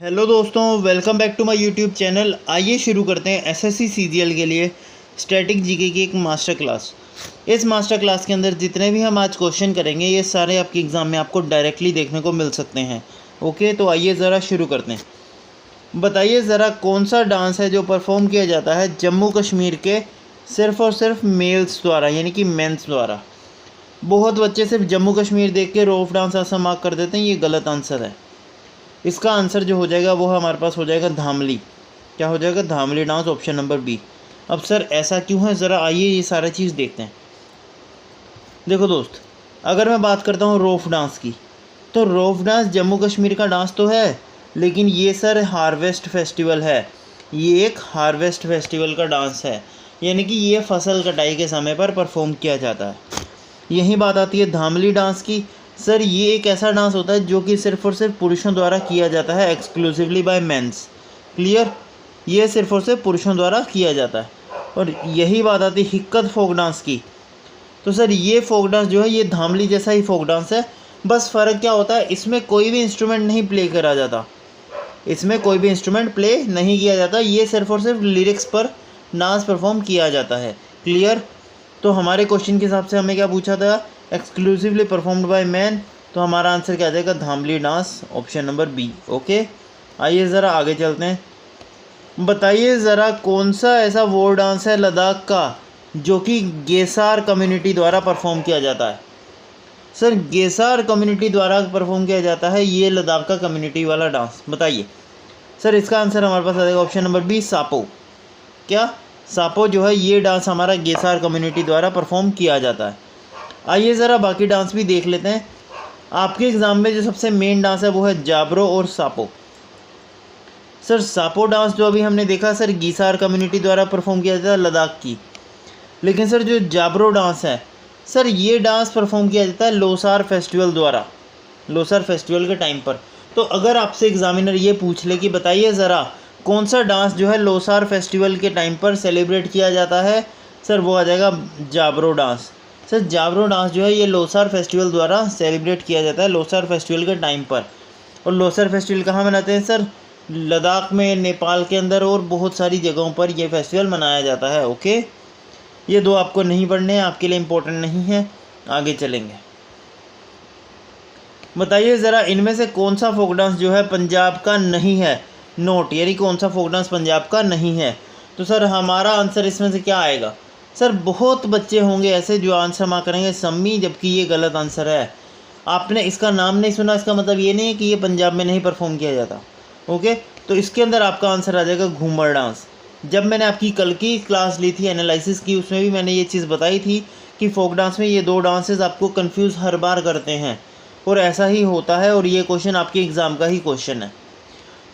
Hello दोस्तों, welcome back to my YouTube channel. आइए शुरू करते हैं एसएससी सीजीएल के लिए स्टैटिक जीके की एक मास्टर क्लास। इस मास्टर क्लास के अंदर जितने भी हम आज क्वेश्चन करेंगे ये सारे आपके एग्ज़ाम में आपको डायरेक्टली देखने को मिल सकते हैं। ओके, तो आइए ज़रा शुरू करते हैं। बताइए ज़रा कौन सा डांस है जो परफॉर्म किया जाता है जम्मू कश्मीर के सिर्फ़ और सिर्फ मेल्स द्वारा, यानी कि मेंस द्वारा। बहुत बच्चे सिर्फ जम्मू कश्मीर देख के रोफ डांस ऐसा मार्क कर देते हैं, ये गलत आंसर है। इसका आंसर जो हो जाएगा वो हमारे पास हो जाएगा धामली। क्या हो जाएगा? Dhamali dance, option number B. अब सर ऐसा क्यों है, ज़रा आइए ये सारा चीज़ देखते हैं। देखो दोस्त, अगर मैं बात करता हूँ रोफ डांस की, तो रोफ डांस जम्मू कश्मीर का डांस तो है, लेकिन ये सर हार्वेस्ट फेस्टिवल है। ये एक हार्वेस्ट फेस्टिवल का डांस है, यानी कि ये फसल कटाई के समय पर परफॉर्म किया जाता है। यही बात आती है धामली डांस की। सर ये एक ऐसा डांस होता है जो कि सिर्फ़ और सिर्फ पुरुषों द्वारा किया जाता है, एक्सक्लूसिवली बाय मेंस। क्लियर? ये सिर्फ़ और सिर्फ पुरुषों द्वारा किया जाता है। और यही बात आती है हिक्कत फोक डांस की। तो सर ये फोक डांस जो है ये धामली जैसा ही फोक डांस है, बस फ़र्क क्या होता है, इसमें कोई भी इंस्ट्रूमेंट नहीं प्ले करा जाता। इसमें कोई भी इंस्ट्रूमेंट प्ले नहीं किया जाता, ये सिर्फ़ और सिर्फ लिरिक्स पर डांस परफॉर्म किया जाता है। क्लियर? तो हमारे क्वेश्चन के हिसाब से हमें क्या पूछा था, एक्सक्लूसिवली परफॉर्म्ड बाय मैन, तो हमारा आंसर क्या आ जाएगा, Dhamali dance, option number B. Okay, आइए ज़रा आगे चलते हैं। बताइए ज़रा कौन सा ऐसा वो डांस है लद्दाख का जो कि गेसार कम्युनिटी द्वारा परफॉर्म किया जाता है। सर गेसार कम्युनिटी द्वारा परफॉर्म किया जाता है ये लद्दाख का कम्युनिटी वाला डांस, बताइए। सर इसका आंसर हमारे पास आ जाएगा ऑप्शन नंबर बी, सापो। क्या? सापो जो है ये डांस हमारा गेसार कम्युनिटी द्वारा परफॉर्म किया जाता है। आइए ज़रा बाकी डांस भी देख लेते हैं। आपके एग्ज़ाम में जो सबसे मेन डांस है वो है जाबरो और सापो। सर सापो डांस जो अभी हमने देखा सर गीसार कम्युनिटी द्वारा परफॉर्म किया जाता है लद्दाख की, लेकिन सर जो जाबरो डांस है सर ये डांस परफॉर्म किया जाता है लोसार फेस्टिवल द्वारा, लोसार फेस्टिवल के टाइम पर। तो अगर आपसे एग्जामिनर ये पूछ ले कि बताइए ज़रा कौन सा डांस जो है लोसार फेस्टिवल के टाइम पर सेलिब्रेट किया जाता है, सर वो आ जाएगा जाबरो डांस। सर जाबरो डांस जो है ये लोसार फेस्टिवल द्वारा सेलिब्रेट किया जाता है लोसार फेस्टिवल के टाइम पर। और लोसार फेस्टिवल कहाँ मनाते हैं सर? लद्दाख में, नेपाल के अंदर और बहुत सारी जगहों पर यह फेस्टिवल मनाया जाता है। ओके, ये दो आपको नहीं पढ़ने हैं, आपके लिए इम्पोर्टेंट नहीं है। आगे चलेंगे। बताइए ज़रा इनमें से कौन सा फोक डांस जो है पंजाब का नहीं है, नोट, यानी कौन सा फोक डांस पंजाब का नहीं है। तो सर हमारा आंसर इसमें से क्या आएगा? सर बहुत बच्चे होंगे ऐसे जो आंसर मार्क करेंगे सम्मी, जबकि ये गलत आंसर है। आपने इसका नाम नहीं सुना, इसका मतलब ये नहीं है कि ये पंजाब में नहीं परफॉर्म किया जाता। ओके, तो इसके अंदर आपका आंसर आ जाएगा घूमर डांस। जब मैंने आपकी कल की क्लास ली थी एनालिसिस की, उसमें भी मैंने ये चीज़ बताई थी कि फोक डांस में ये दो डांसेस आपको कन्फ्यूज़ हर बार करते हैं, और ऐसा ही होता है, और ये क्वेश्चन आपके एग्ज़ाम का ही क्वेश्चन है।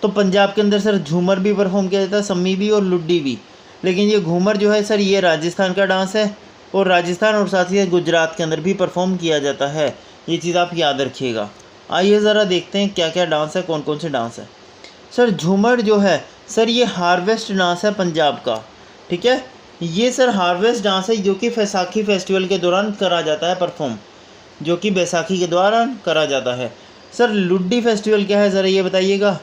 तो पंजाब के अंदर सर झूमर भी परफॉर्म किया जाता है, सम्मी भी और लुड्डी भी, लेकिन ये घूमर जो है सर ये राजस्थान का डांस है, और राजस्थान और साथ ही गुजरात के अंदर भी परफॉर्म किया जाता है। ये चीज़ आप याद रखिएगा। आइए ज़रा देखते हैं क्या क्या डांस है, कौन कौन से डांस है। सर झूमर जो है सर ये हार्वेस्ट डांस है पंजाब का, ठीक है। ये सर हार्वेस्ट डांस है जो कि बैसाखी फेस्टिवल के दौरान करा जाता है परफॉर्म, जो कि बैसाखी के दौरान करा जाता है। सर लुड्डी फेस्टिवल क्या है ज़रा ये बताइएगा।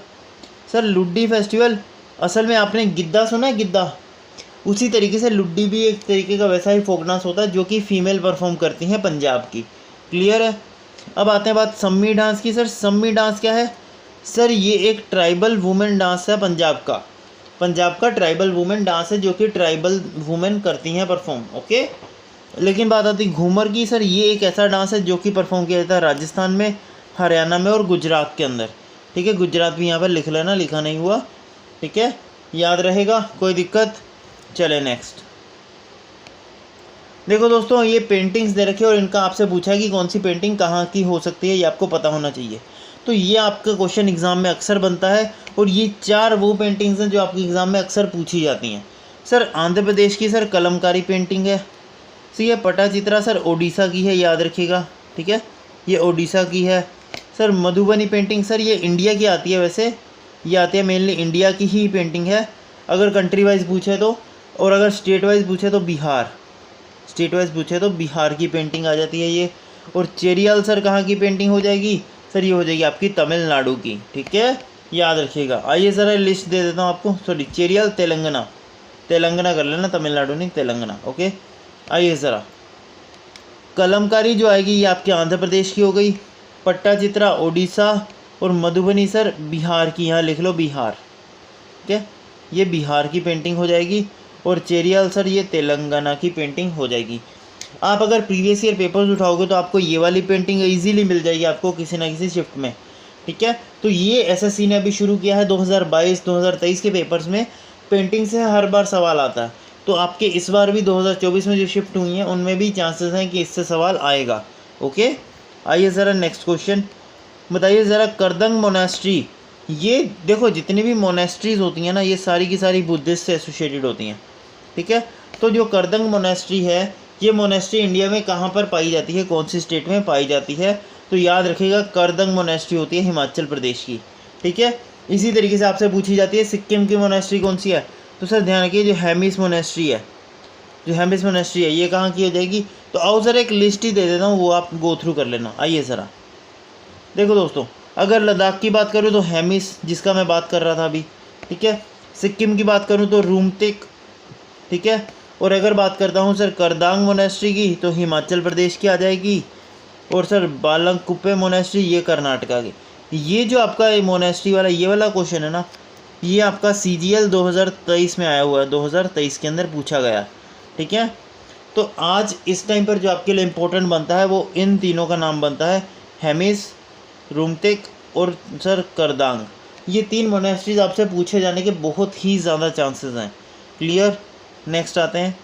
सर लुड्डी फेस्टिवल असल में आपने गिद्दा सुना है, गिद्दा, उसी तरीके से लुड्डी भी एक तरीके का वैसा ही फोक डांस होता है जो कि फ़ीमेल परफॉर्म करती हैं पंजाब की। क्लियर है? अब आते हैं बात सम्मी डांस की। सर सम्मी डांस क्या है? सर ये एक ट्राइबल वुमेन डांस है पंजाब का। पंजाब का ट्राइबल वुमेन डांस है जो कि ट्राइबल वुमेन करती हैं परफॉर्म। ओके, लेकिन बात आती है घूमर की। सर ये एक ऐसा डांस है जो कि परफॉर्म किया जाता है राजस्थान में, हरियाणा में और गुजरात के अंदर। ठीक है, गुजरात भी यहाँ पर लिख लेना, लिखा नहीं हुआ, ठीक है, याद रहेगा, कोई दिक्कत। चले नेक्स्ट। देखो दोस्तों ये पेंटिंग्स दे रखे और इनका आपसे पूछा है कि कौन सी पेंटिंग कहाँ की हो सकती है, ये आपको पता होना चाहिए। तो ये आपका क्वेश्चन एग्ज़ाम में अक्सर बनता है, और ये चार वो पेंटिंग्स हैं जो आपके एग्ज़ाम में अक्सर पूछी जाती हैं। सर आंध्र प्रदेश की सर कलमकारी पेंटिंग है। सर ये पटाचित्रा सर ओडिशा की है, याद रखिएगा, ठीक है, ये ओडिशा की है। सर मधुबनी पेंटिंग सर ये इंडिया की आती है, वैसे ये आती है मेनली इंडिया की ही पेंटिंग है अगर कंट्री वाइज पूछे तो, और अगर स्टेट वाइज पूछे तो बिहार, स्टेट वाइज पूछे तो बिहार की पेंटिंग आ जाती है ये। और चेरियल सर कहाँ की पेंटिंग हो जाएगी? सर ये हो जाएगी आपकी तमिलनाडु की, ठीक है। याद रखिएगा। आइए ज़रा लिस्ट दे देता हूँ आपको। सॉरी, चेरियल तेलंगाना, तेलंगाना कर लेना, तमिलनाडु नहीं, तेलंगाना। ओके, आइए ज़रा। कलमकारी जो आएगी ये आपके आंध्र प्रदेश की हो गई, पट्टाचित्रा ओडिशा, और मधुबनी सर बिहार की, यहाँ लिख लो बिहार। ठीक है, ये बिहार की पेंटिंग हो जाएगी। और चेरियल सर ये तेलंगाना की पेंटिंग हो जाएगी। आप अगर प्रीवियस ईयर पेपर्स उठाओगे तो आपको ये वाली पेंटिंग इजीली मिल जाएगी आपको किसी ना किसी शिफ्ट में। ठीक है, तो ये एसएससी ने अभी शुरू किया है 2022-2023 के पेपर्स में पेंटिंग से हर बार सवाल आता है। तो आपके इस बार भी 2024 में जो शिफ्ट हुई हैं उनमें भी चांसेस हैं कि इससे सवाल आएगा। ओके, आइए ज़रा नेक्स्ट क्वेश्चन बताइए ज़रा। करदंग मोनेस्ट्री, ये देखो जितनी भी मोनेस्ट्रीज़ होती हैं ना ये सारी की सारी बुद्धिस्ट से एसोसिएटेड होती हैं। ठीक है, तो जो करदंग मोनेस्ट्री है ये मोनेस्ट्री इंडिया में कहाँ पर पाई जाती है, कौन सी स्टेट में पाई जाती है? तो याद रखिएगा करदंग मोनेस्ट्री होती है हिमाचल प्रदेश की। ठीक है, इसी तरीके से आपसे पूछी जाती है सिक्किम की मोनेस्ट्री कौन सी है, तो सर ध्यान रखिए जो हेमिस मोनेस्ट्री है, जो हेमिस मोनेस्ट्री है ये कहाँ की हो जाएगी। तो आओ सर एक लिस्ट ही दे देता हूँ, वो आप गो थ्रू कर लेना। आइए ज़रा देखो दोस्तों, अगर लद्दाख की बात करूँ तो हेमिस जिसका मैं बात कर रहा था अभी। ठीक है, सिक्किम की बात करूँ तो रूमतेक। ठीक है, और अगर बात करता हूँ सर करदांग मोनेस्ट्री की तो हिमाचल प्रदेश की आ जाएगी। और सर बालंगकुप्पे मोनेस्ट्री ये कर्नाटका की। ये जो आपका मोनेस्ट्री वाला ये वाला क्वेश्चन है ना, ये आपका CGL 2023 में आया हुआ है, 2023 के अंदर पूछा गया। ठीक है, तो आज इस टाइम पर जो आपके लिए इम्पोर्टेंट बनता है वो इन तीनों का नाम बनता है, हेमिस, रूमतेक और सर करदांग। ये तीन मोनेस्ट्रीज आपसे पूछे जाने के बहुत ही ज़्यादा चांसेस हैं। क्लियर, नेक्स्ट आते हैं।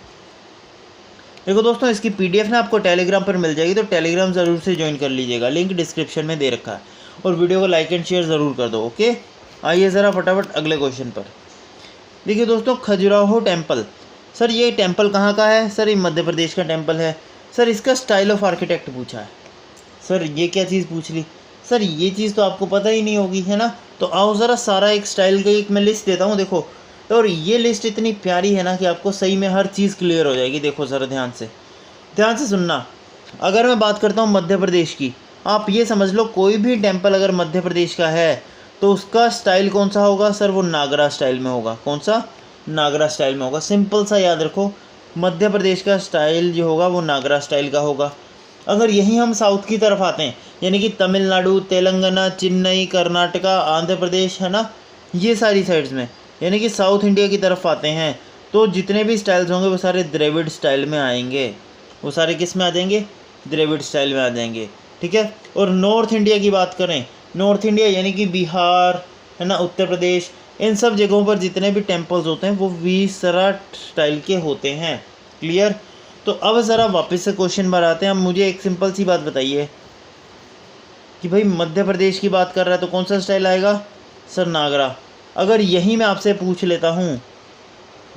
देखो दोस्तों, इसकी PDF ना आपको टेलीग्राम पर मिल जाएगी, तो टेलीग्राम ज़रूर से ज्वाइन कर लीजिएगा, लिंक डिस्क्रिप्शन में दे रखा है। और वीडियो को लाइक एंड शेयर ज़रूर कर दो। ओके, आइए ज़रा फटाफट अगले क्वेश्चन पर। देखिए दोस्तों, खजुराहो टेम्पल, सर ये टेम्पल कहाँ का है? सर ये मध्य प्रदेश का टेम्पल है। सर इसका स्टाइल ऑफ आर्किटेक्ट पूछा है। सर ये क्या चीज़ पूछ ली? सर ये चीज़ तो आपको पता ही नहीं होगी, है ना। तो आओ ज़रा सारा एक स्टाइल का एक मैं लिस्ट देता हूँ, देखो। और ये लिस्ट इतनी प्यारी है ना कि आपको सही में हर चीज़ क्लियर हो जाएगी। देखो ज़रा ध्यान से सुनना। अगर मैं बात करता हूँ मध्य प्रदेश की, आप ये समझ लो कोई भी टेम्पल अगर मध्य प्रदेश का है तो उसका स्टाइल कौन सा होगा? सर वो नागरा स्टाइल में होगा। कौन सा? नागरा स्टाइल में होगा। सिंपल सा याद रखो, मध्य प्रदेश का स्टाइल जो होगा वो नागरा स्टाइल का होगा। अगर यहीं हम साउथ की तरफ आते हैं, यानी कि तमिलनाडु, तेलंगाना, चेन्नई, कर्नाटका, आंध्र प्रदेश, है ना, ये सारी साइड्स में, यानी कि साउथ इंडिया की तरफ आते हैं, तो जितने भी स्टाइल्स होंगे वो सारे द्रविड़ स्टाइल में आएंगे। वो सारे किस में आ जाएंगे? द्रविड़ स्टाइल में आ जाएंगे। ठीक है, और नॉर्थ इंडिया की बात करें, नॉर्थ इंडिया यानी कि बिहार, है ना, उत्तर प्रदेश, इन सब जगहों पर जितने भी टेम्पल्स होते हैं वो विसरा स्टाइल के होते हैं। क्लियर। तो अब ज़रा वापस से क्वेश्चन पर आते हैं। अब मुझे एक सिंपल सी बात बताइए कि भाई मध्य प्रदेश की बात कर रहा है तो कौन सा स्टाइल आएगा? सर नागरा। अगर यही मैं आपसे पूछ लेता हूँ,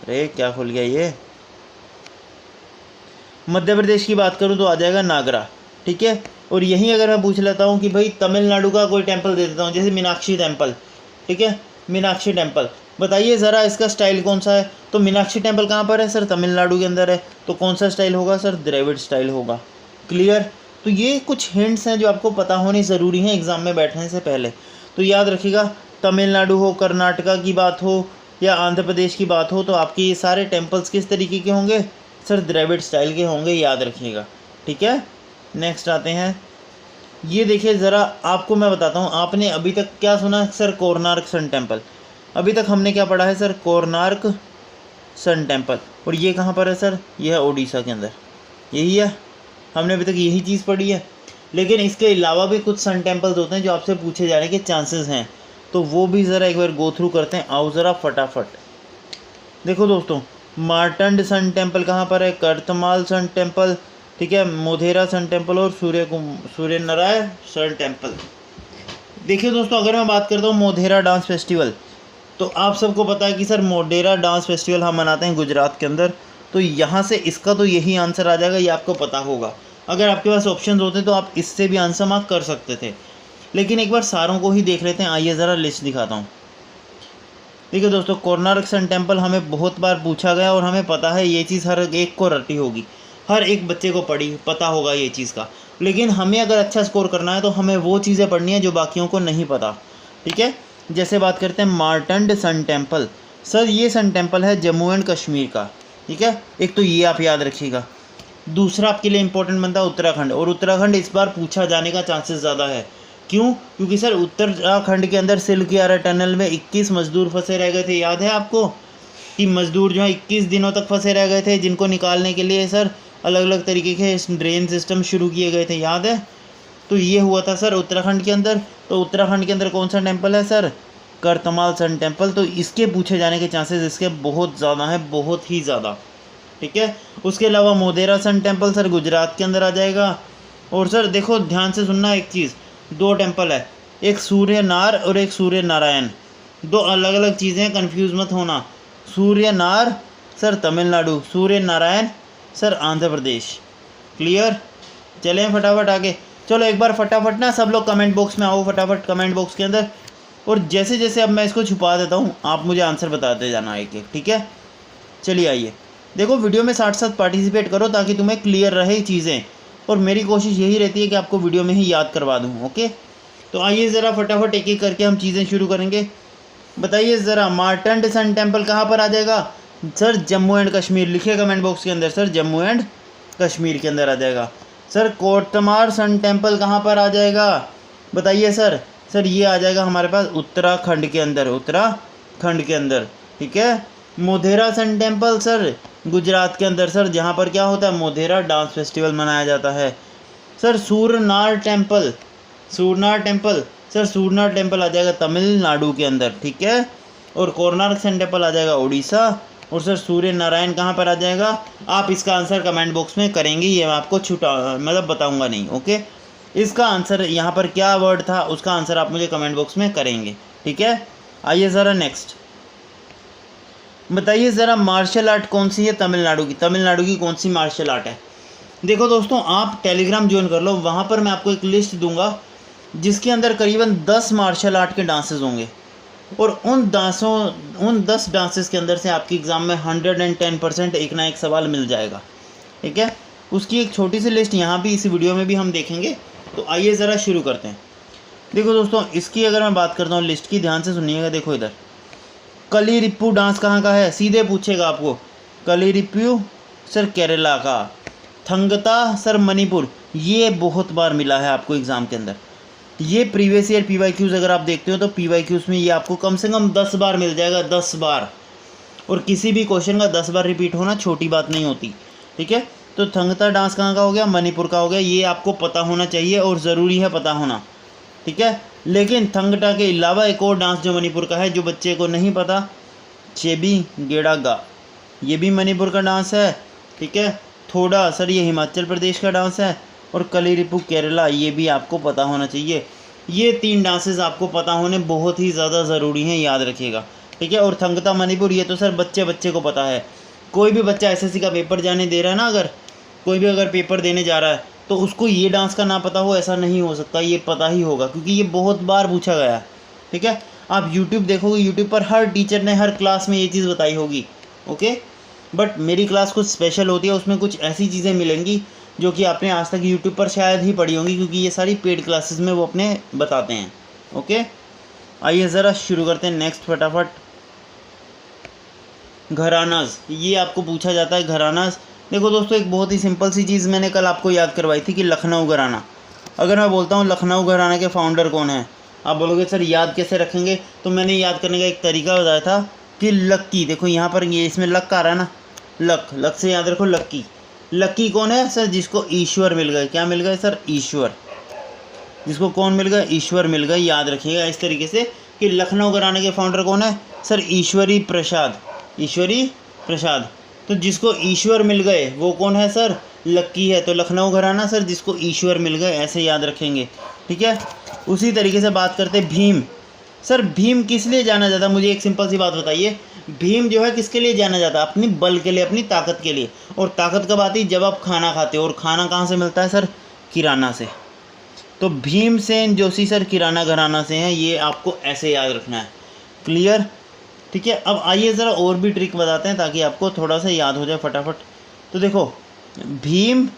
अरे क्या खुल गया ये, मध्य प्रदेश की बात करूँ तो आ जाएगा नागरा। ठीक है, और यहीं अगर मैं पूछ लेता हूँ कि भाई तमिलनाडु का कोई टेम्पल दे देता हूँ, जैसे मीनाक्षी टेम्पल। ठीक है, मीनाक्षी टेम्पल, बताइए ज़रा इसका स्टाइल कौन सा है? तो मीनाक्षी टेम्पल कहाँ पर है? सर तमिलनाडु के अंदर है। तो कौन सा स्टाइल होगा? सर द्रविड़ स्टाइल होगा। क्लियर। तो ये कुछ हिंट्स हैं जो आपको पता होने ज़रूरी हैं एग्ज़ाम में बैठने से पहले। तो याद रखिएगा, तमिलनाडु हो, कर्नाटका की बात हो या आंध्र प्रदेश की बात हो, तो आपके ये सारे टेम्पल्स किस तरीके के होंगे? सर द्रविड़ स्टाइल के होंगे, याद रखिएगा। ठीक है, नेक्स्ट आते हैं। ये देखिए ज़रा, आपको मैं बताता हूँ, आपने अभी तक क्या सुना? Sir Konark sun temple. अभी तक हमने क्या पढ़ा है? Sir Konark sun temple. और ये कहाँ पर है? सर ये है ओडिशा के अंदर, यही है, हमने अभी तक यही चीज़ पढ़ी है। लेकिन इसके अलावा भी कुछ सन टेम्पल्स होते हैं जो आपसे पूछे जाने के चांसेस हैं, तो वो भी ज़रा एक बार गो थ्रू करते हैं। आओ ज़रा फटाफट। देखो दोस्तों, मार्टंड सन टेम्पल कहाँ पर है? करतमाल सन टेम्पल, ठीक है, मोधेरा सन टेम्पल और सूर्य नारायण सन टेम्पल। देखिए दोस्तों, अगर मैं बात करता हूँ मोधेरा डांस फेस्टिवल, तो आप सबको पता है कि सर मोढेरा डांस फेस्टिवल हम मनाते हैं गुजरात के अंदर। तो यहाँ से इसका तो यही आंसर आ जाएगा, ये आपको पता होगा। अगर आपके पास ऑप्शंस होते तो आप इससे भी आंसर मार्क कर सकते थे, लेकिन एक बार सारों को ही देख लेते हैं। आइए ज़रा लिस्ट दिखाता हूँ। देखिए दोस्तों, कोणार्क सन टेम्पल हमें बहुत बार पूछा गया और हमें पता है ये चीज़ हर एक को रटी होगी, हर एक बच्चे को पता होगा ये चीज़ का। लेकिन हमें अगर अच्छा स्कोर करना है तो हमें वो चीज़ें पढ़नी है जो बाकियों को नहीं पता। ठीक है, जैसे बात करते हैं मार्टंड सन टेम्पल, सर ये सन टेम्पल है जम्मू एंड कश्मीर का, ठीक है। एक तो ये आप याद रखिएगा। दूसरा आपके लिए इंपॉर्टेंट बनता है उत्तराखंड, और उत्तराखंड इस बार पूछा जाने का चांसेस ज़्यादा है। क्यों? क्योंकि सर उत्तराखंड के अंदर सिलकियारा टनल में 21 मजदूर फंसे रह गए थे। याद है आपको कि मजदूर जो है 21 दिनों तक फंसे रह गए थे, जिनको निकालने के लिए सर अलग अलग तरीके के ड्रेन सिस्टम शुरू किए गए थे, याद है। तो ये हुआ था सर उत्तराखंड के अंदर। तो उत्तराखंड के अंदर कौन सा टेम्पल है सर? करतमाल sun temple. तो इसके पूछे जाने के चांसेस इसके बहुत ज़्यादा हैं, बहुत ही ज़्यादा, ठीक है। उसके अलावा Modhera sun temple sir Gujarat के अंदर आ जाएगा। और सर देखो ध्यान से सुनना एक चीज़, दो टेम्पल है, एक सूर्य नार और एक सूर्य नारायण, दो अलग अलग चीज़ें हैं, कन्फ्यूज़ मत होना। सूर्य नार sir Tamil Nadu, Surya Narayan sir Andhra Pradesh. Clear? चलें फटाफट आगे। चलो एक बार फटाफट ना सब लोग कमेंट बॉक्स में आओ, फटाफट कमेंट बॉक्स के अंदर, और जैसे जैसे अब मैं इसको छुपा देता हूँ आप मुझे आंसर बताते जाना एक एक, ठीक है। चलिए आइए, देखो वीडियो में साथ साथ पार्टिसिपेट करो ताकि तुम्हें क्लियर रहे चीज़ें, और मेरी कोशिश यही रहती है कि आपको वीडियो में ही याद करवा दूँ, ओके। तो आइए ज़रा फटाफट एक एक करके हम चीज़ें शुरू करेंगे। बताइए ज़रा मार्टंड सन टेम्पल कहाँ पर आ जाएगा? सर जम्मू एंड कश्मीर, लिखिए कमेंट बॉक्स के अंदर, सर जम्मू एंड कश्मीर के अंदर आ जाएगा। सर कोटमार सन टेम्पल कहाँ पर आ जाएगा? बताइए सर। सर ये आ जाएगा हमारे पास उत्तराखंड के अंदर, उत्तराखंड के अंदर, ठीक है। Modhera sun temple sir Gujarat के अंदर, सर जहाँ पर क्या होता है मोढेरा डांस फेस्टिवल मनाया जाता है। Sir Suryanar temple, Suryanar temple sir Suryanar temple आ जाएगा तमिलनाडु के अंदर, ठीक है। और कोणार्क सन टेम्पल आ जाएगा उड़ीसा। और सर सूर्य नारायण कहाँ पर आ जाएगा? आप इसका आंसर कमेंट बॉक्स में करेंगे, ये मैं आपको मतलब बताऊंगा नहीं, ओके। इसका आंसर यहाँ पर क्या वर्ड था उसका आंसर आप मुझे कमेंट बॉक्स में करेंगे, ठीक है। आइए ज़रा नेक्स्ट बताइए ज़रा मार्शल आर्ट कौन सी है तमिलनाडु की? तमिलनाडु की कौन सी मार्शल आर्ट है? देखो दोस्तों आप टेलीग्राम ज्वाइन कर लो, वहाँ पर मैं आपको एक लिस्ट दूंगा जिसके अंदर करीबन 10 मार्शल आर्ट के डांसेस होंगे, और उन 10 डांसेस के अंदर से आपके एग्ज़ाम में 110% एक ना एक सवाल मिल जाएगा, ठीक है। उसकी एक छोटी सी लिस्ट यहाँ भी इसी वीडियो में भी हम देखेंगे। तो आइए ज़रा शुरू करते हैं। देखो दोस्तों इसकी अगर मैं बात करता हूँ लिस्ट की, ध्यान से सुनिएगा। देखो इधर कलीरिप्पू डांस कहाँ का है? सीधे पूछेगा आपको। कलीरिप्पू सर केरला का। थंगता सर मणिपुर, ये बहुत बार मिला है आपको एग्ज़ाम के अंदर। ये प्रीवियस ईयर PYQs अगर आप देखते हो तो PYQs में ये आपको कम से कम 10 बार मिल जाएगा, 10 बार। और किसी भी क्वेश्चन का 10 बार रिपीट होना छोटी बात नहीं होती, ठीक है। तो थंगता डांस कहाँ का हो गया? मणिपुर का हो गया। ये आपको पता होना चाहिए और ज़रूरी है पता होना, ठीक है। लेकिन थंगटा के अलावा एक और डांस जो मणिपुर का है, जो बच्चे को नहीं पता, चेबी गेड़ागा, ये भी मणिपुर का डांस है, ठीक है। थोड़ा सर ये हिमाचल प्रदेश का डांस है। और कलीरिप्पू केरला, ये भी आपको पता होना चाहिए। ये 3 डांसेस आपको पता होने बहुत ही ज़्यादा ज़रूरी हैं, याद रखिएगा, ठीक है। और थंगता मणिपुर ये तो सर बच्चे को पता है। कोई भी बच्चा SSC का पेपर जाने दे रहा है ना, अगर कोई भी अगर पेपर देने जा रहा है तो उसको ये डांस का ना पता हो ऐसा नहीं हो सकता, ये पता ही होगा क्योंकि ये बहुत बार पूछा गया है, ठीक है। आप YouTube देखोगे, YouTube पर हर टीचर ने हर क्लास में ये चीज़ बताई होगी, ओके। बट मेरी क्लास कुछ स्पेशल होती है, उसमें कुछ ऐसी चीज़ें मिलेंगी जो कि आपने आज तक YouTube पर शायद ही पढ़ी होंगी, क्योंकि ये सारी पेड क्लासेस में वो अपने बताते हैं, ओके। आइए ज़रा शुरू करते हैं नेक्स्ट फटाफट। घरानाज, ये आपको पूछा जाता है घरानाज। देखो दोस्तों एक बहुत ही सिंपल सी चीज़ मैंने कल आपको याद करवाई थी कि लखनऊ घराना। अगर मैं बोलता हूँ लखनऊ घराना के फाउंडर कौन है, आप बोलोगे सर याद कैसे रखेंगे? तो मैंने याद करने का एक तरीका बताया था कि लक्की, देखो यहाँ पर ये इसमें लक आ रहा है ना, लक से याद रखो लक्की। लक्की कौन है सर? जिसको ईश्वर मिल गए। क्या मिल गए सर? ईश्वर। जिसको कौन मिल गए? ईश्वर मिल गए। याद रखिएगा इस तरीके से कि लखनऊ घराने के फाउंडर कौन है सर? ईश्वरी प्रसाद। ईश्वरी प्रसाद। तो जिसको ईश्वर मिल गए वो कौन है सर? लक्की है। तो लखनऊ घराना सर जिसको ईश्वर मिल गए, ऐसे याद रखेंगे, ठीक है। उसी तरीके से बात करते भीम। सर भीम किस लिए जाना जाता है? मुझे एक सिंपल सी बात बताइए, भीम जो है किसके लिए जाना जाता है? अपनी बल के लिए, अपनी ताकत के लिए। और ताकत कब आती? जब आप खाना खाते हो। और खाना कहाँ से मिलता है सर? किराना से। तो भीमसेन जोशी सर किराना घराना से हैं, ये आपको ऐसे याद रखना है। क्लियर? ठीक है। अब आइए ज़रा और भी ट्रिक बताते हैं ताकि आपको थोड़ा सा याद हो जाए फटाफट। तो देखो, भीम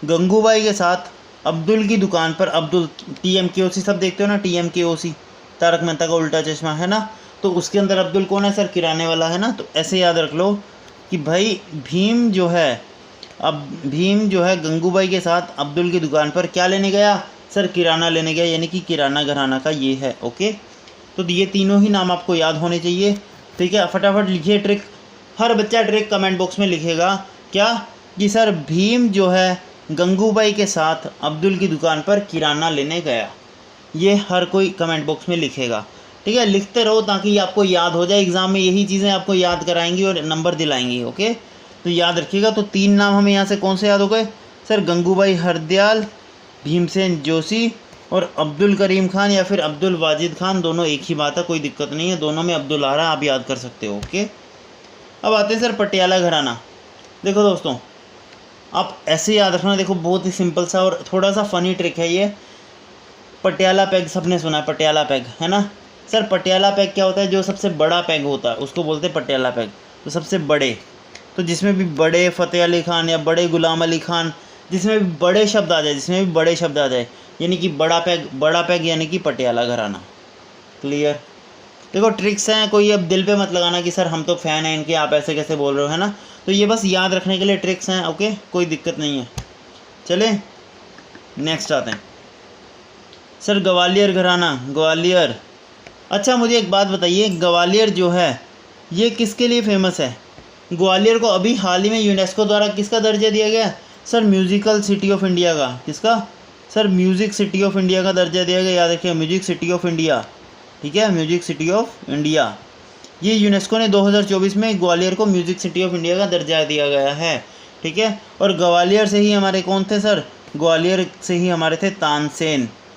गंगूबाई के साथ अब्दुल की दुकान पर, अब्दुल TMKOC सब देखते हो ना, TMKOC तारक मेहता का उल्टा चश्मा, है ना। तो उसके अंदर अब्दुल कौन है सर? किराने वाला, है ना। तो ऐसे याद रख लो कि भाई भीम जो है गंगूबाई के साथ अब्दुल की दुकान पर क्या लेने गया सर? किराना लेने गया, यानी कि किराना घराना का ये है। ओके, तो ये तीनों ही नाम आपको याद होने चाहिए। ठीक है, फटाफट लिखिए ट्रिक। हर बच्चा ट्रिक कमेंट बॉक्स में लिखेगा क्या कि सर भीम जो है गंगूबाई के साथ अब्दुल की दुकान पर किराना लेने गया। ये हर कोई कमेंट बॉक्स में लिखेगा। ठीक है, लिखते रहो ताकि आपको याद हो जाए। एग्ज़ाम में यही चीज़ें आपको याद कराएंगी और नंबर दिलाएंगी। ओके, तो याद रखिएगा। तो 3 नाम हमें यहाँ से कौन से याद हो गए सर? गंगूबाई हरदयाल, भीमसेन जोशी और अब्दुल करीम खान या फिर अब्दुल वाजिद खान। दोनों एक ही बात है, कोई दिक्कत नहीं है, दोनों में अब्दुल आ रहा है, आप याद कर सकते हो। ओके, अब आते हैं सर पटियाला घराना। देखो दोस्तों, आप ऐसे याद रखना। देखो बहुत ही सिंपल सा और थोड़ा सा फ़नी ट्रिक है ये। पटियाला पैग सबने सुना है, पटियाला पैग, है ना सर। पटियाला पैग क्या होता है? जो सबसे बड़ा पैग होता है उसको बोलते हैं पटियाला पैग। तो सबसे बड़े, तो जिसमें भी बड़े फ़तेह अली खान या बड़े गुलाम अली खान, जिसमें भी बड़े शब्द आ जाए, यानी कि बड़ा पैग यानी कि पटियाला घराना। क्लियर? देखो ट्रिक्स हैं, कोई अब दिल पे मत लगाना कि सर हम तो फ़ैन हैं इनके, आप ऐसे कैसे बोल रहे हो, है ना। तो ये बस याद रखने के लिए ट्रिक्स हैं। ओके, कोई दिक्कत नहीं है। चले नेक्स्ट आते हैं सर ग्वालियर घराना। ग्वालियर, अच्छा मुझे एक बात बताइए, ग्वालियर जो है ये किसके लिए फेमस है? ग्वालियर को अभी हाल ही में यूनेस्को द्वारा किसका दर्जा दिया गया sir? Musical city of India का। किसका sir? Music city of India का दर्जा दिया गया। याद रखिए, म्यूज़िक सिटी ऑफ इंडिया। ठीक है, म्यूज़िक सिटी ऑफ इंडिया। ये यूनेस्को ने 2024 में ग्वालियर को म्यूज़िक सिटी ऑफ इंडिया का दर्जा दिया गया है। ठीक है, और ग्वालियर से ही हमारे कौन थे सर? ग्वालियर से ही हमारे थे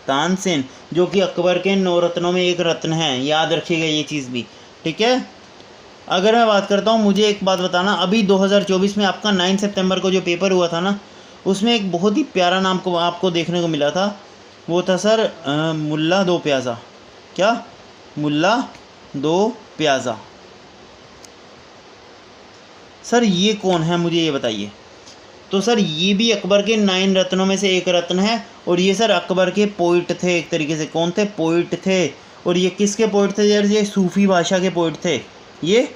तानसेन, जो कि अकबर के 9 रत्नों में एक रत्न है। याद रखिएगा ये चीज़ भी। ठीक है, अगर मैं बात करता हूँ, मुझे एक बात बताना, अभी 2024 में आपका 9 सितंबर को जो पेपर हुआ था ना, उसमें एक बहुत ही प्यारा नाम को आपको देखने को मिला था। वो था सर मुल्ला दो प्याज़ा। क्या? मुल्ला दो प्याज़ा। सर ये कौन है, मुझे ये बताइए। तो सर ये भी अकबर के 9 रत्नों में से एक रत्न है, और ये सर अकबर के पोइट थे एक तरीके से। कौन थे? पोइट थे। और ये किसके पोइट थे यार? ये सूफ़ी भाषा के पोइट थे। ये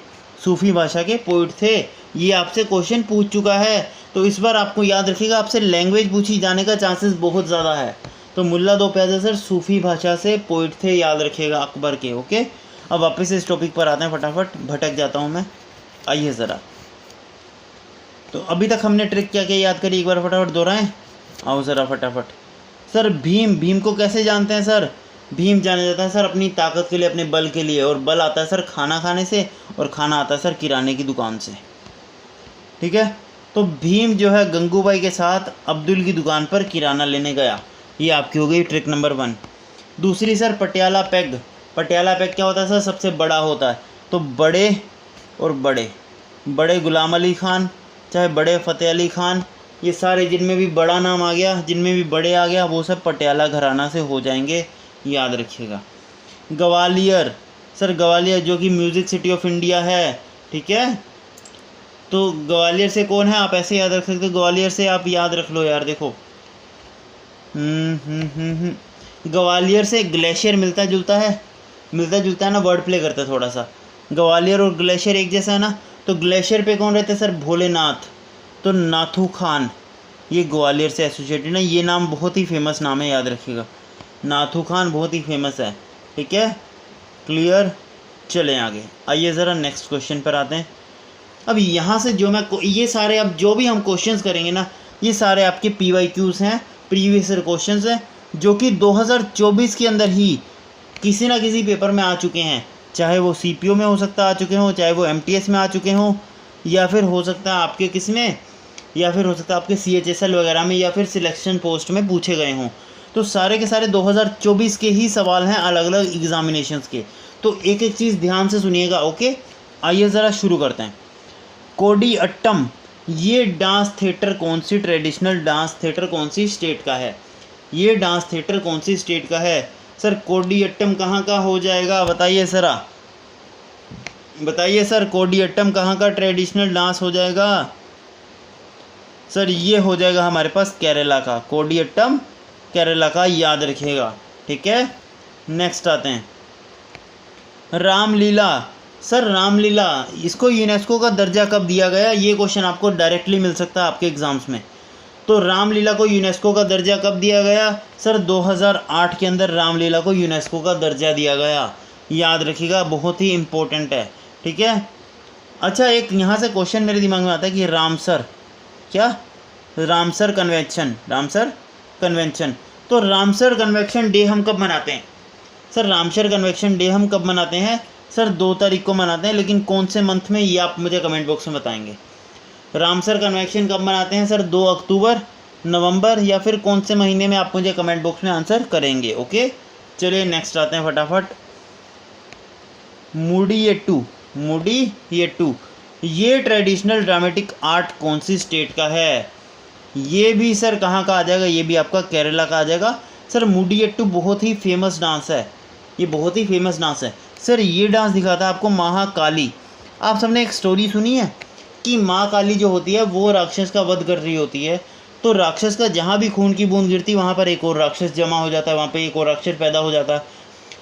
सूफ़ी भाषा के पोइट थे। ये आपसे क्वेश्चन पूछ चुका है, तो इस बार आपको याद रखिएगा, आपसे लैंग्वेज पूछी जाने का चांसेस बहुत ज़्यादा है। तो मुल्ला दो प्याज़ा सर सूफ़ी भाषा से पोइट थे, याद रखिएगा, अकबर के। ओके, अब वापस इस टॉपिक पर आते हैं, फटाफट भटक जाता हूँ मैं। आइए ज़रा, तो अभी तक हमने ट्रिक क्या क्या याद करी, एक बार फटाफट दोहराएं। आओ ज़रा फटाफट। सर भीम को कैसे जानते हैं सर? भीम जाना जाता है सर अपनी ताकत के लिए, अपने बल के लिए, और बल आता है सर खाना खाने से, और खाना आता है सर किराने की दुकान से। ठीक है, तो भीम जो है गंगूबाई के साथ अब्दुल की दुकान पर किराना लेने गया। ये आपकी हो गई ट्रिक नंबर 1। दूसरी sir Patiala peg. Patiala peg क्या होता है सर? सबसे बड़ा होता है। तो बड़े गुलाम अली खान, चाहे बड़े फ़तेह अली खान, ये सारे जिनमें भी बड़ा नाम आ गया, जिनमें भी बड़े आ गया, वो सब पटियाला घराना से हो जाएंगे। याद रखिएगा। ग्वालियर, सर ग्वालियर जो कि म्यूज़िक सिटी ऑफ इंडिया है। ठीक है, तो ग्वालियर से कौन है? आप ऐसे याद रख सकते हो, ग्वालियर से आप याद रख लो यार। देखो ग्वालियर से ग्लेशियर मिलता जुलता है ना, वर्ड प्ले करता है थोड़ा सा। ग्वालियर और ग्लेशियर एक जैसा है ना। तो ग्लेशियर पे कौन रहते हैं सर? भोलेनाथ। तो नाथू खान, ये ग्वालियर से एसोसिएटेड है। ये नाम बहुत ही फेमस नाम है, याद रखिएगा। नाथू खान बहुत ही फेमस है। ठीक है, क्लियर? चलें आगे। आइए ज़रा नेक्स्ट क्वेश्चन पर आते हैं। अब यहाँ से जो ये सारे अब जो भी हम क्वेश्चंस करेंगे ना, ये सारे आपके PYQs हैं, प्रीवियस ईयर क्वेश्चंस हैं, जो कि 2024 के अंदर ही किसी ना किसी पेपर में आ चुके हैं। चाहे वो CPO में हो सकता है आ चुके हों, चाहे वो MTS में आ चुके हों, या फिर हो सकता है आपके किस में, या फिर हो सकता है आपके CHSL वगैरह में, या फिर सिलेक्शन पोस्ट में पूछे गए हों। तो सारे के सारे 2024 के ही सवाल हैं, अलग अलग एग्जामिनेशंस के। तो एक एक चीज़ ध्यान से सुनिएगा। ओके, आइए ज़रा शुरू करते हैं। कोडियट्टम, ये डांस थिएटर कौन सी, ट्रेडिशनल डांस थिएटर कौन सी स्टेट का है? ये डांस थिएटर कौन सी स्टेट का है सर? कोडियट्टम कहाँ का हो जाएगा, बताइए ज़रा, बताइए सर। कोडियट्टम कहाँ का ट्रेडिशनल डांस हो जाएगा सर? ये हो जाएगा हमारे पास केरला का। कोडियट्टम केरला का, याद रखिएगा। ठीक है, नेक्स्ट आते हैं। रामलीला। सर रामलीला इसको यूनेस्को का दर्जा कब दिया गया, ये क्वेश्चन आपको डायरेक्टली मिल सकता है आपके एग्ज़ाम्स में। तो रामलीला को यूनेस्को का दर्जा कब दिया गया, सर 2008 के अंदर रामलीला को यूनेस्को का दर्जा दिया गया। याद रखिएगा, बहुत ही इम्पोर्टेंट है, ठीक है। अच्छा, एक यहाँ से क्वेश्चन मेरे दिमाग में आता है कि रामसर, क्या रामसर कन्वेंशन, रामसर कन्वेंशन। तो रामसर कन्वेंशन डे हम कब मनाते हैं, सर रामसर कन्वेंशन डे हम कब मनाते हैं, सर 2 तारीख को मनाते हैं, लेकिन कौन से मंथ में ये आप मुझे कमेंट बॉक्स में बताएंगे। रामसर कन्वेंशन कब मनाते हैं सर, 2 अक्टूबर, नवंबर, या फिर कौन से महीने में, आप मुझे कमेंट बॉक्स में आंसर करेंगे। ओके, चलिए नेक्स्ट आते हैं फटाफट। मूडियट्टू, मूडियट्टू ये ट्रेडिशनल ड्रामेटिक आर्ट कौन सी स्टेट का है, ये भी सर कहाँ का आ जाएगा, ये भी आपका केरला का आ जाएगा। सर मूडियट्टू बहुत ही फेमस डांस है, ये बहुत ही फेमस डांस है सर। ये डांस दिखाता है आपको महाकाली। आप सबने एक स्टोरी सुनी है कि माँ काली जो होती है वो राक्षस का वध कर रही होती है, तो राक्षस का जहाँ भी खून की बूंद गिरती वहाँ पर एक और राक्षस जमा हो जाता है, वहाँ पे एक और राक्षस पैदा हो जाता है।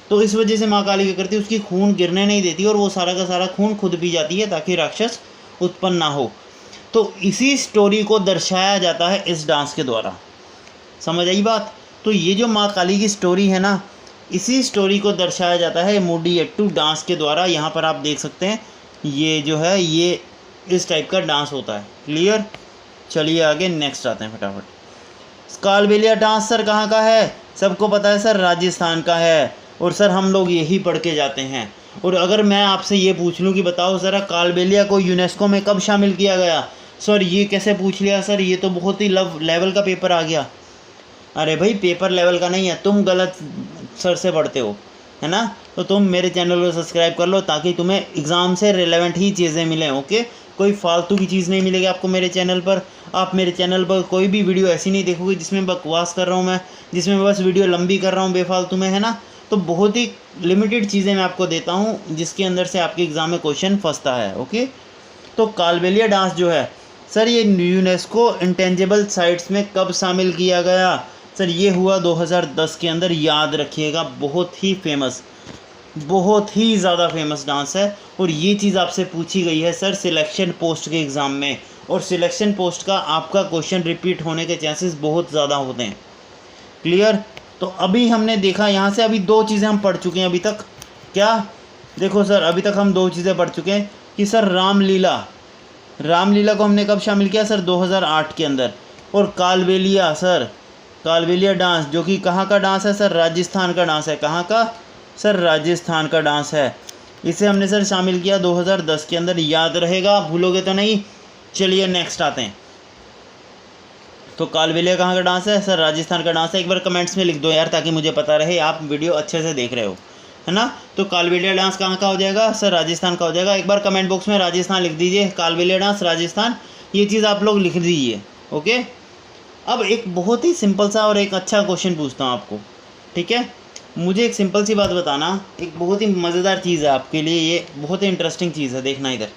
तो इस वजह से माँ काली क्या करती है, उसकी खून गिरने नहीं देती और वो सारा का सारा खून खुद पी जाती है ताकि राक्षस उत्पन्न ना हो। तो इसी स्टोरी को दर्शाया जाता है इस डांस के द्वारा, समझ आई बात। तो ये जो माँ काली की स्टोरी है ना, इसी स्टोरी को दर्शाया जाता है मूडियट्टू डांस के द्वारा। यहाँ पर आप देख सकते हैं ये जो है ये इस टाइप का डांस होता है। क्लियर, चलिए आगे नेक्स्ट आते हैं फटाफट। कालबेलिया डांस सर कहाँ का है, सबको पता है सर राजस्थान का है, और सर हम लोग यही पढ़ के जाते हैं। और अगर मैं आपसे ये पूछ लूँ कि बताओ ज़रा कालबेलिया को यूनेस्को में कब शामिल किया गया, सर ये कैसे पूछ लिया सर, ये तो बहुत ही लेवल का पेपर आ गया। अरे भाई पेपर लेवल का नहीं है, तुम गलत सर से पढ़ते हो, है ना। तो तुम मेरे चैनल को सब्सक्राइब कर लो ताकि तुम्हें एग्ज़ाम से रिलेवेंट ही चीज़ें मिलें। ओके, कोई फालतू की चीज़ नहीं मिलेगी आपको मेरे चैनल पर। आप मेरे चैनल पर कोई भी वीडियो ऐसी नहीं देखोगे जिसमें बकवास कर रहा हूँ मैं, जिसमें बस वीडियो लंबी कर रहा हूँ बेफालतू में, है ना। तो बहुत ही लिमिटेड चीज़ें मैं आपको देता हूँ जिसके अंदर से आपके एग्ज़ाम में क्वेश्चन फंसता है। ओके, तो कालबेलिया डांस जो है सर ये यूनेस्को इंटेंजिबल साइट्स में कब शामिल किया गया, सर ये हुआ 2010 के अंदर। याद रखिएगा, बहुत ही फेमस, बहुत ही ज़्यादा फेमस डांस है। और ये चीज़ आपसे पूछी गई है सर सिलेक्शन पोस्ट के एग्ज़ाम में, और सिलेक्शन पोस्ट का आपका क्वेश्चन रिपीट होने के चांसेस बहुत ज़्यादा होते हैं। क्लियर, तो अभी हमने देखा यहाँ से, अभी 2 चीज़ें हम पढ़ चुके हैं अभी तक। क्या, देखो सर अभी तक हम 2 चीज़ें पढ़ चुके हैं कि सर रामलीला, रामलीला को हमने कब शामिल किया सर 2008 के अंदर। और कालबेलिया, सर कालबेलिया डांस जो कि कहाँ का डांस है सर, राजस्थान का डांस है। कहाँ का सर, राजस्थान का डांस है। इसे हमने सर शामिल किया 2010 के अंदर। याद रहेगा, भूलोगे तो नहीं। चलिए नेक्स्ट आते हैं। तो कालबेलिया कहाँ का डांस है सर, राजस्थान का डांस है। एक बार कमेंट्स में लिख दो यार ताकि मुझे पता रहे आप वीडियो अच्छे से देख रहे हो, है ना। तो कालबेलिया डांस कहाँ का हो जाएगा सर, राजस्थान का हो जाएगा। एक बार कमेंट बॉक्स में राजस्थान लिख दीजिए, कालबेलिया डांस राजस्थान, ये चीज़ आप लोग लिख दीजिए। ओके, अब एक बहुत ही सिंपल सा और एक अच्छा क्वेश्चन पूछता हूँ आपको, ठीक है। मुझे एक सिंपल सी बात बताना, एक बहुत ही मज़ेदार चीज़ है आपके लिए, ये बहुत ही इंटरेस्टिंग चीज़ है, देखना इधर।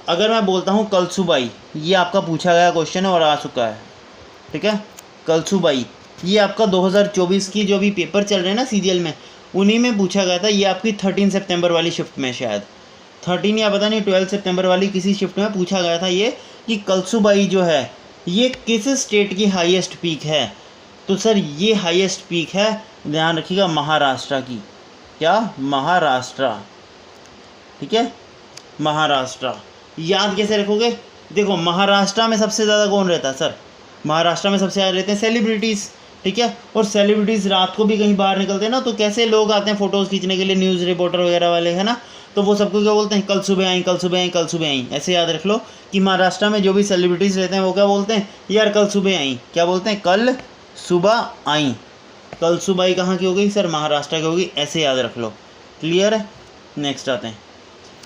अगर मैं बोलता हूँ कलसूबाई, ये आपका पूछा गया क्वेश्चन है और आ चुका है, ठीक है। कलसूबाई ये आपका 2024 की जो भी पेपर चल रहे हैं ना सीजीएल में, उन्हीं में पूछा गया था। ये आपकी 13 सितंबर वाली शिफ्ट में, शायद 13 या पता नहीं 12 सितंबर वाली किसी शिफ्ट में पूछा गया था ये कि कलसूबाई जो है ये किस स्टेट की हाईएस्ट पीक है। तो सर ये हाईएस्ट पीक है, ध्यान रखिएगा, महाराष्ट्र की। क्या, महाराष्ट्र, ठीक है, महाराष्ट्र। याद कैसे रखोगे, देखो महाराष्ट्र में सबसे ज़्यादा कौन रहता है सर, महाराष्ट्र में सबसे ज़्यादा रहते हैं सेलिब्रिटीज़, ठीक है। और सेलिब्रिटीज़ रात को भी कहीं बाहर निकलते हैं ना, तो कैसे लोग आते हैं फ़ोटोज़ खींचने के लिए, न्यूज़ रिपोर्टर वगैरह वाले, है ना। तो वो सबको क्या बोलते हैं, कल सुबह आई, कल सुबह आई, कल सुबह आई। ऐसे याद रख लो कि महाराष्ट्र में जो भी सेलिब्रिटीज़ रहते हैं वो क्या बोलते हैं, यार कल सुबह आई। क्या बोलते हैं, कल सुबह आई। कल सुबह आई कहाँ की हो गई सर, महाराष्ट्र की होगी, ऐसे याद रख लो। क्लियर है, नेक्स्ट आते हैं।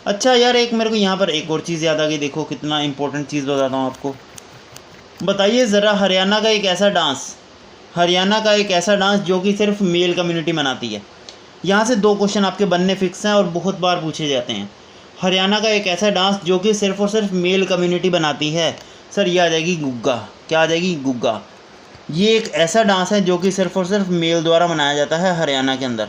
अच्छा यार, एक मेरे को यहाँ पर एक और चीज़ याद आ गई, देखो कितना इंपॉर्टेंट चीज़ बताता हूँ आपको। बताइए ज़रा, हरियाणा का एक ऐसा डांस, हरियाणा का एक ऐसा डांस जो कि सिर्फ मेल कम्युनिटी मनाती है। यहाँ से 2 क्वेश्चन आपके बनने फिक्स हैं और बहुत बार पूछे जाते हैं। हरियाणा का एक ऐसा डांस जो कि सिर्फ और सिर्फ मेल कम्युनिटी बनाती है, सर ये आ जाएगी गुग्गा। क्या आ जाएगी, गुग्गा। ये एक ऐसा डांस है जो कि सिर्फ और सिर्फ मेल द्वारा मनाया जाता है हरियाणा के अंदर।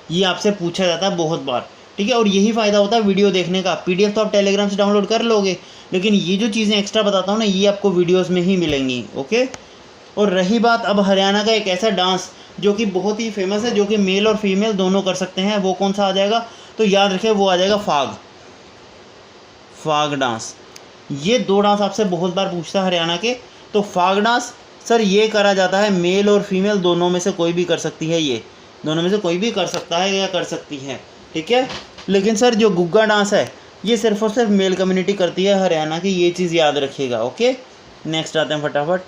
ये आपसे पूछा जाता है बहुत बार, ठीक है। और यही फ़ायदा होता है वीडियो देखने का। पीडीएफ तो आप टेलीग्राम से डाउनलोड कर लोगे, लेकिन ये जो चीज़ें एक्स्ट्रा बताता हूँ ना, ये आपको वीडियोस में ही मिलेंगी, ओके। और रही बात अब हरियाणा का एक ऐसा डांस जो कि बहुत ही फेमस है, जो कि मेल और फीमेल दोनों कर सकते हैं, वो कौन सा आ जाएगा? तो याद रखिए वो आ जाएगा फाग डांस। ये 2 डांस आपसे बहुत बार पूछता है हरियाणा के। तो फाग डांस सर ये करा जाता है, मेल और फीमेल दोनों में से कोई भी कर सकती है, ये दोनों में से कोई भी कर सकता है या कर सकती है, ठीक है। लेकिन सर जो गुग्गा डांस है ये सिर्फ और सिर्फ मेल कम्युनिटी करती है हरियाणा की, ये चीज़ याद रखिएगा, ओके। नेक्स्ट आते हैं फटाफट।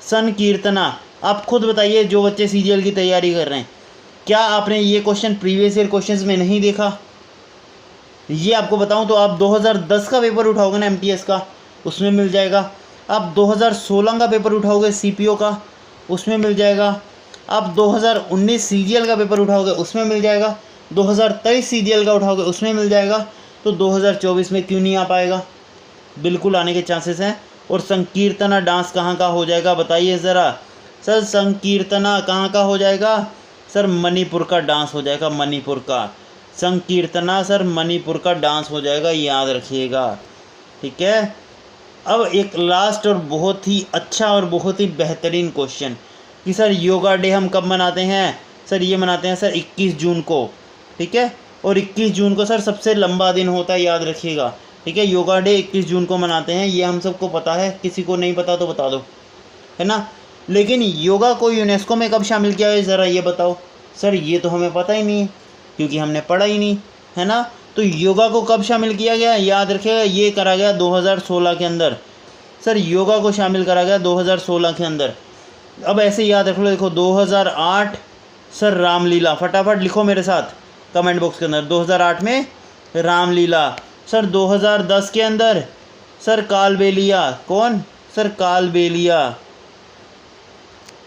संकीर्तना, आप खुद बताइए जो बच्चे सीजीएल की तैयारी कर रहे हैं, क्या आपने ये क्वेश्चन प्रीवियस ईयर क्वेश्चंस में नहीं देखा? ये आपको बताऊं तो आप 2010 का पेपर उठाओगे ना एमटीएस का, उसमें मिल जाएगा। आप 2016 का पेपर उठाओगे सीपीओ का, उसमें मिल जाएगा। आप 2019 सीजीएल का पेपर उठाओगे, उसमें मिल जाएगा। 2023 सीजीएल का उठाओगे, उसमें मिल जाएगा। तो 2024 में क्यों नहीं आ पाएगा? बिल्कुल आने के चांसेस हैं। और संकीर्तना डांस कहाँ का हो जाएगा बताइए ज़रा सर? संकीर्तना कहाँ का हो जाएगा सर? मणिपुर का डांस हो जाएगा, मणिपुर का। संकीर्तना सर मणिपुर का डांस हो जाएगा, याद रखिएगा, ठीक है। अब एक लास्ट और बहुत ही अच्छा और बहुत ही बेहतरीन क्वेश्चन कि सर योगा डे हम कब मनाते हैं? सर ये मनाते हैं सर 21 जून को, ठीक है। और 21 जून को सर सबसे लंबा दिन होता है, याद रखिएगा, ठीक है। योगा डे 21 जून को मनाते हैं, ये हम सबको पता है, किसी को नहीं पता तो बता दो, है ना। लेकिन योगा को यूनेस्को में कब शामिल किया है ज़रा ये बताओ? सर ये तो हमें पता ही नहीं है, क्योंकि हमने पढ़ा ही नहीं, है ना। तो योगा को कब शामिल किया गया? याद रखिएगा ये करा गया 2016 के अंदर। सर योगा को शामिल करा गया 2016 के अंदर। अब ऐसे याद रख लो, देखो 2008 सर रामलीला, फटाफट लिखो मेरे साथ कमेंट बॉक्स के अंदर, 2008 में रामलीला। सर 2010 के अंदर सर कालबेलिया, कौन? सर कालबेलिया,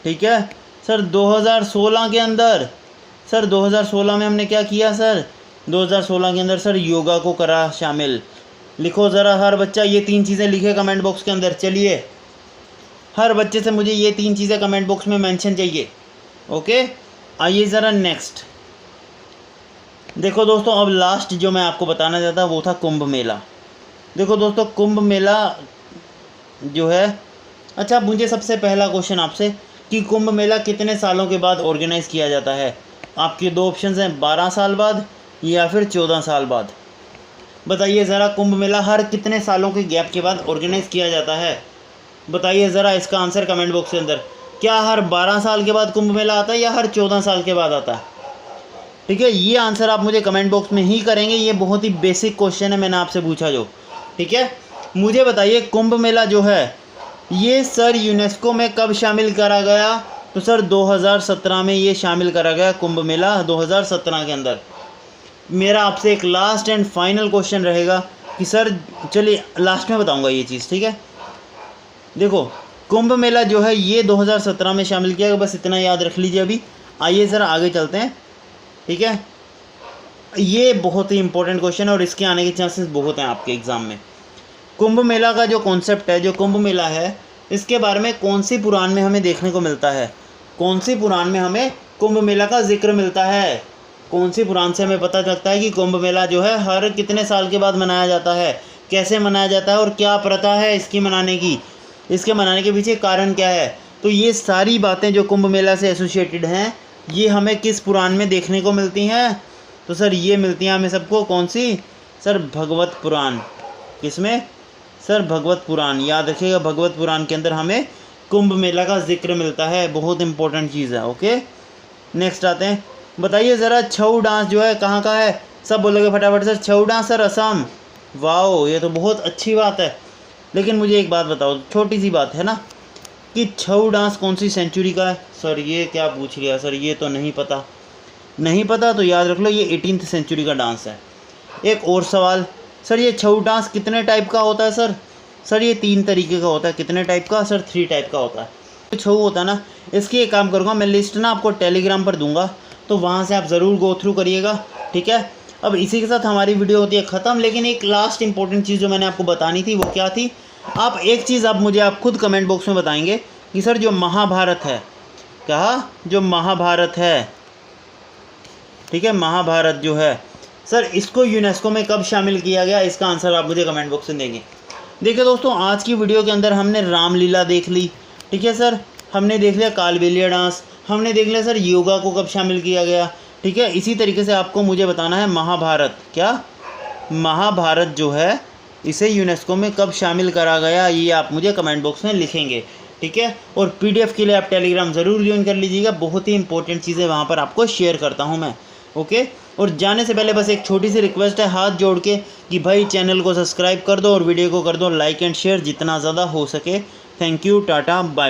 ठीक है। सर 2016 के अंदर, सर 2016 में हमने क्या किया सर? 2016 के अंदर सर योगा को करा शामिल। लिखो ज़रा हर बच्चा ये 3 चीज़ें लिखे कमेंट बॉक्स के अंदर। चलिए हर बच्चे से मुझे ये 3 चीज़ें कमेंट बॉक्स में मेंशन चाहिए, ओके। आइए ज़रा नेक्स्ट देखो दोस्तों, अब लास्ट जो मैं आपको बताना चाहता वो था कुंभ मेला। देखो दोस्तों कुंभ मेला जो है, अच्छा मुझे सबसे पहला क्वेश्चन आपसे कि कुंभ मेला कितने सालों के बाद ऑर्गेनाइज़ किया जाता है? आपके 2 ऑप्शंस हैं, 12 साल बाद या फिर 14 साल बाद। बताइए ज़रा कुंभ मेला हर कितने सालों के गैप के बाद ऑर्गेनाइज़ किया जाता है? बताइए ज़रा इसका आंसर कमेंट बॉक्स के अंदर। क्या हर 12 साल के बाद कुंभ मेला आता है या हर 14 साल के बाद आता है? ठीक है, ये आंसर आप मुझे कमेंट बॉक्स में ही करेंगे। ये बहुत ही बेसिक क्वेश्चन है, मैंने आपसे पूछा जो, ठीक है। मुझे बताइए कुंभ मेला जो है ये सर यूनेस्को में कब शामिल करा गया? तो सर 2017 में ये शामिल करा गया कुंभ मेला 2017 के अंदर। मेरा आपसे एक लास्ट एंड फाइनल क्वेश्चन रहेगा कि सर, चलिए लास्ट में बताऊंगा ये चीज़, ठीक है। देखो कुंभ मेला जो है ये 2017 में शामिल किया गया, बस इतना याद रख लीजिए अभी। आइए ज़रा आगे चलते हैं, ठीक है। ये बहुत ही इंपॉर्टेंट क्वेश्चन है और इसके आने के चांसेस बहुत हैं आपके एग्ज़ाम में। कुंभ मेला का जो कॉन्सेप्ट है, जो कुंभ मेला है, इसके बारे में कौन सी पुराण में हमें देखने को मिलता है? कौन सी पुराण में हमें कुंभ मेला का जिक्र मिलता है? कौन सी पुराण से हमें पता चलता है कि कुंभ मेला जो है हर कितने साल के बाद मनाया जाता है, कैसे मनाया जाता है और क्या प्रथा है इसकी मनाने की, इसके मनाने के पीछे कारण क्या है? तो ये सारी बातें जो कुंभ मेला से एसोसिएटेड हैं, ये हमें किस पुराण में देखने को मिलती हैं? तो सर ये मिलती हैं हमें सबको, कौन सी? सर भगवत पुराण। किसमें? सर भगवत पुराण। याद रखिएगा भगवत पुराण के अंदर हमें कुंभ मेला का जिक्र मिलता है, बहुत इंपॉर्टेंट चीज़ है, ओके। नेक्स्ट आते हैं, बताइए ज़रा छऊ डांस जो है कहाँ का है? सब बोलोगे फटाफट सर छऊ डांस सर असम। वाओ, ये तो बहुत अच्छी बात है। लेकिन मुझे एक बात बताओ, छोटी सी बात है ना, कि छऊ डांस कौन सी सेंचुरी का है? सर ये क्या पूछ लिया सर, ये तो नहीं पता। नहीं पता तो याद रख लो ये 18th सेंचुरी का डांस है। एक और सवाल, सर ये छऊ डांस कितने टाइप का होता है सर? सर ये 3 तरीके का होता है। कितने टाइप का? सर 3 टाइप का होता है। छऊ होता है ना, इसकी एक काम करूँगा मैं, लिस्ट ना आपको टेलीग्राम पर दूंगा, तो वहाँ से आप ज़रूर गो थ्रू करिएगा, ठीक है। अब इसी के साथ हमारी वीडियो होती है ख़त्म, लेकिन एक लास्ट इंपॉर्टेंट चीज़ जो मैंने आपको बतानी थी वो क्या थी? आप एक चीज़ आप मुझे आप खुद कमेंट बॉक्स में बताएंगे कि सर जो महाभारत है, कहा जो महाभारत है, ठीक है, महाभारत जो है सर, इसको यूनेस्को में कब शामिल किया गया, इसका आंसर आप मुझे कमेंट बॉक्स में देंगे। देखिए दोस्तों, आज की वीडियो के अंदर हमने रामलीला देख ली, ठीक है सर, हमने देख लिया कालबेलिया डांस, हमने देख लिया सर योगा को कब शामिल किया गया, ठीक है। इसी तरीके से आपको मुझे बताना है महाभारत, क्या महाभारत जो है इसे यूनेस्को में कब शामिल करा गया, ये आप मुझे कमेंट बॉक्स में लिखेंगे, ठीक है। और पीडीएफ के लिए आप टेलीग्राम ज़रूर ज्वाइन कर लीजिएगा, बहुत ही इंपॉर्टेंट चीज़ें वहाँ पर आपको शेयर करता हूँ मैं, ओके। और जाने से पहले बस एक छोटी सी रिक्वेस्ट है हाथ जोड़ के कि भाई चैनल को सब्सक्राइब कर दो और वीडियो को कर दो लाइक एंड शेयर जितना ज़्यादा हो सके। Thank you, ta-ta, bye bye.